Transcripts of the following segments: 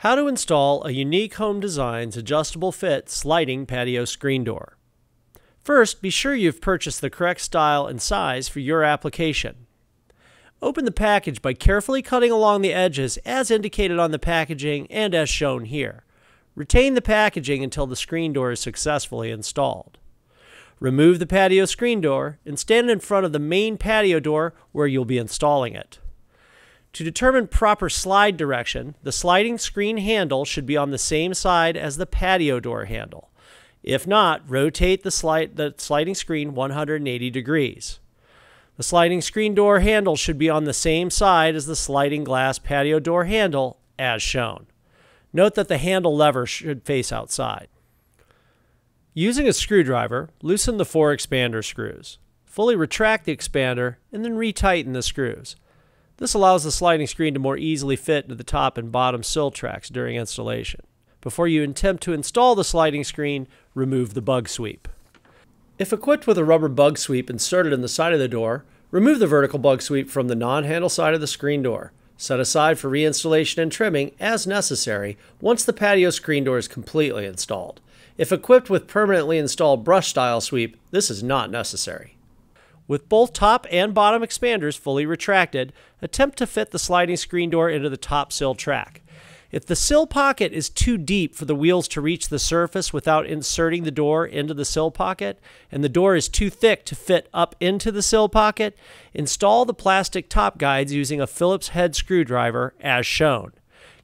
How to install a Unique Home Designs adjustable fit sliding patio screen door. First, be sure you've purchased the correct style and size for your application. Open the package by carefully cutting along the edges as indicated on the packaging and as shown here. Retain the packaging until the screen door is successfully installed. Remove the patio screen door and stand in front of the main patio door where you'll be installing it. To determine proper slide direction, the sliding screen handle should be on the same side as the patio door handle. If not, rotate the sliding screen 180 degrees. The sliding screen door handle should be on the same side as the sliding glass patio door handle as shown. Note that the handle lever should face outside. Using a screwdriver, loosen the 4 expander screws. Fully retract the expander and then retighten the screws. This allows the sliding screen to more easily fit into the top and bottom sill tracks during installation. Before you attempt to install the sliding screen, remove the bug sweep. If equipped with a rubber bug sweep inserted in the side of the door, remove the vertical bug sweep from the non-handle side of the screen door. Set aside for reinstallation and trimming as necessary once the patio screen door is completely installed. If equipped with permanently installed brush style sweep, this is not necessary. With both top and bottom expanders fully retracted, attempt to fit the sliding screen door into the top sill track. If the sill pocket is too deep for the wheels to reach the surface without inserting the door into the sill pocket, and the door is too thick to fit up into the sill pocket, install the plastic top guides using a Phillips head screwdriver as shown.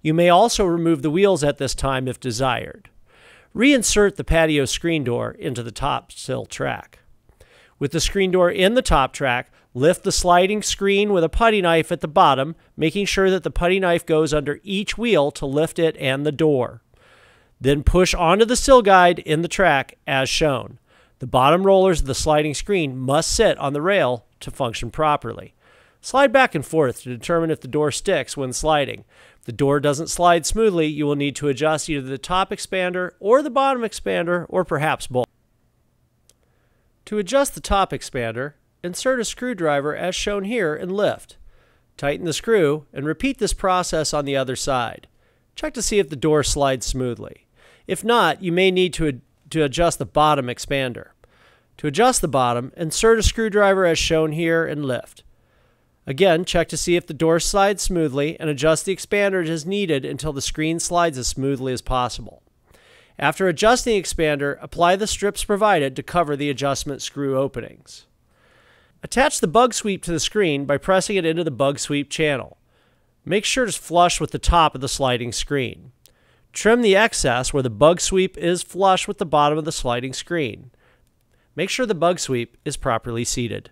You may also remove the wheels at this time if desired. Reinsert the patio screen door into the top sill track. With the screen door in the top track, lift the sliding screen with a putty knife at the bottom, making sure that the putty knife goes under each wheel to lift it and the door. Then push onto the sill guide in the track as shown. The bottom rollers of the sliding screen must sit on the rail to function properly. Slide back and forth to determine if the door sticks when sliding. If the door doesn't slide smoothly, you will need to adjust either the top expander or the bottom expander, or perhaps both. To adjust the top expander, insert a screwdriver as shown here and lift. Tighten the screw and repeat this process on the other side. Check to see if the door slides smoothly. If not, you may need to adjust the bottom expander. To adjust the bottom, insert a screwdriver as shown here and lift. Again, check to see if the door slides smoothly and adjust the expander as needed until the screen slides as smoothly as possible. After adjusting the expander, apply the strips provided to cover the adjustment screw openings. Attach the bug sweep to the screen by pressing it into the bug sweep channel. Make sure it's flush with the top of the sliding screen. Trim the excess where the bug sweep is flush with the bottom of the sliding screen. Make sure the bug sweep is properly seated.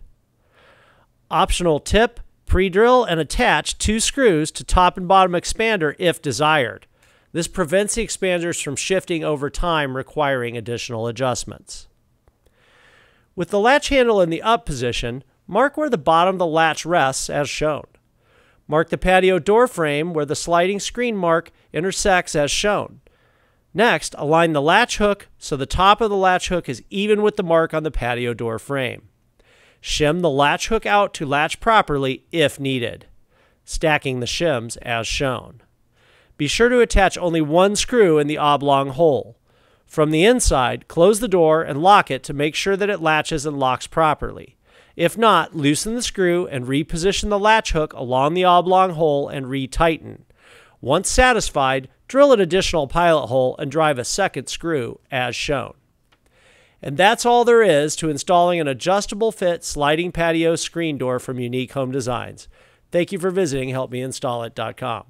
Optional tip, pre-drill and attach 2 screws to top and bottom expander if desired. This prevents the expanders from shifting over time, requiring additional adjustments. With the latch handle in the up position, mark where the bottom of the latch rests as shown. Mark the patio door frame where the sliding screen mark intersects as shown. Next, align the latch hook so the top of the latch hook is even with the mark on the patio door frame. Shim the latch hook out to latch properly if needed, stacking the shims as shown. Be sure to attach only 1 screw in the oblong hole. From the inside, close the door and lock it to make sure that it latches and locks properly. If not, loosen the screw and reposition the latch hook along the oblong hole and retighten. Once satisfied, drill an additional pilot hole and drive a second screw as shown. And that's all there is to installing an adjustable fit sliding patio screen door from Unique Home Designs. Thank you for visiting helpmeinstalllit.com.